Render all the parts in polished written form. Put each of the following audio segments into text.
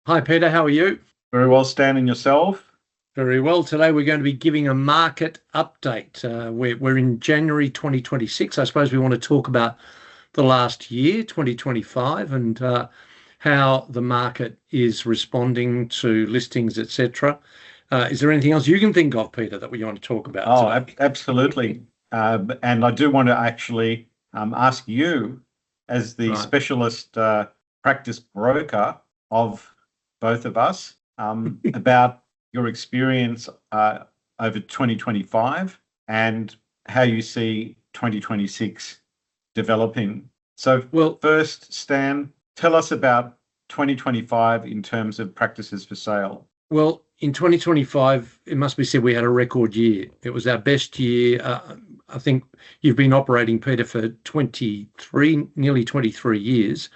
Hi, Peter. How are you? Very well, Stan, and yourself? Very well. Today we're going to be giving a market update. We're in January 2026. I suppose we want to talk about the last year, 2025, and how the market is responding to listings, etc. Is there anything else you can think of, Peter, that we want to talk about Oh, today? absolutely. And I do want to actually ask you, as the Right. specialist practice broker of both of us, about your experience over 2025 and how you see 2026 developing. So, Well, first, Stan, tell us about 2025 in terms of practices for sale. Well, in 2025, it must be said we had a record year. It was our best year. I think you've been operating, Peter, for 23, nearly 23 years,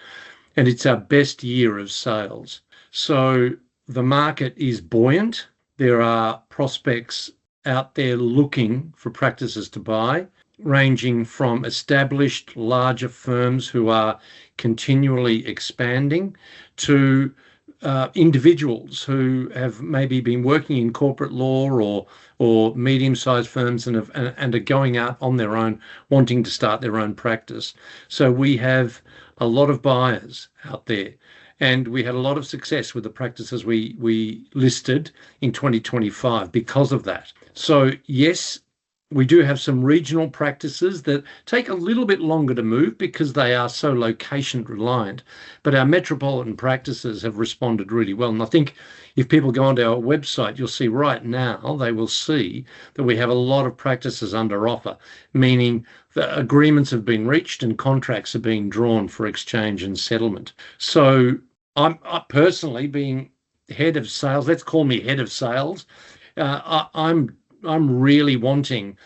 and it's our best year of sales. So the market is buoyant. There are prospects out there looking for practices to buy, ranging from established larger firms who are continually expanding to individuals who have maybe been working in corporate law or medium-sized firms and are going out on their own, wanting to start their own practice. So we have a lot of buyers out there, and we had a lot of success with the practices we listed in 2025 because of that. So yes, we do have some regional practices that take a little bit longer to move because they are so location reliant, but our metropolitan practices have responded really well. And I think if people go onto our website, you'll see right now, they will see that we have a lot of practices under offer, meaning the agreements have been reached and contracts are being drawn for exchange and settlement. So I personally, being head of sales, let's call me head of sales, I'm really wanting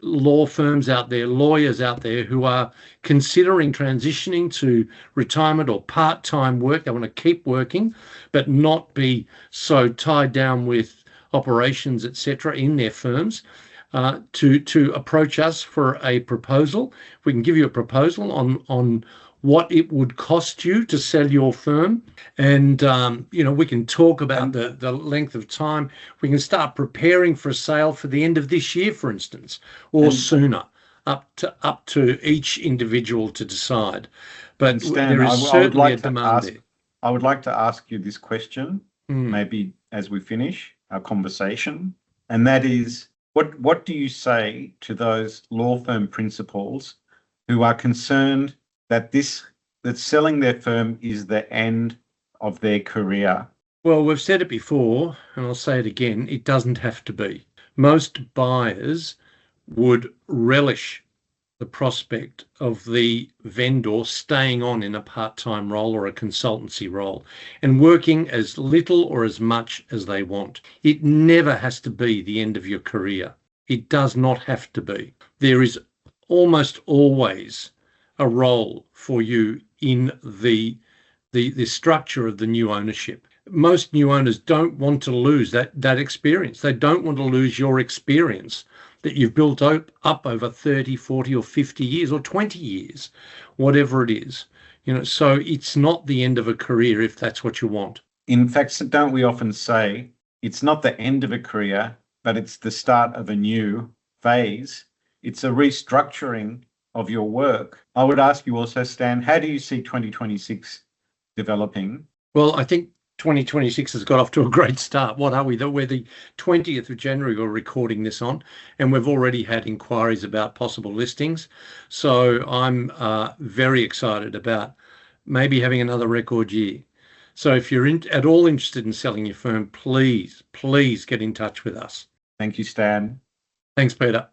law firms out there, lawyers out there who are considering transitioning to retirement or part-time work. They want to keep working, but not be so tied down with operations, etc., in their firms. To approach us for a proposal. We can give you a proposal on what it would cost you to sell your firm, and we can talk about the length of time. We can start preparing for a sale for the end of this year, for instance, or sooner. Up to each individual to decide. But Stan, there is certainly a demand there. I would like to ask you this question, Mm. maybe as we finish our conversation, and that is, what do you say to those law firm principals who are concerned that selling their firm is the end of their career? Well, we've said it before, and I'll say it again, it doesn't have to be. Most buyers would relish the prospect of the vendor staying on in a part-time role or a consultancy role and working as little or as much as they want. It never has to be the end of your career. It does not have to be. There is almost always a role for you in the structure of the new ownership. Most new owners don't want to lose that experience. They don't want to lose your experience that you've built up over 30, 40 or 50 years or 20 years, whatever it is. So it's not the end of a career if that's what you want. In fact, don't we often say it's not the end of a career, but it's the start of a new phase? It's a restructuring of your work. I would ask you also, Stan, how do you see 2026 developing? Well, I think 2026 has got off to a great start. What are we? We're the 20th of January we're recording this on, and we've already had inquiries about possible listings. So I'm very excited about maybe having another record year. So if you're at all interested in selling your firm, please get in touch with us. Thank you, Stan. Thanks, Peter.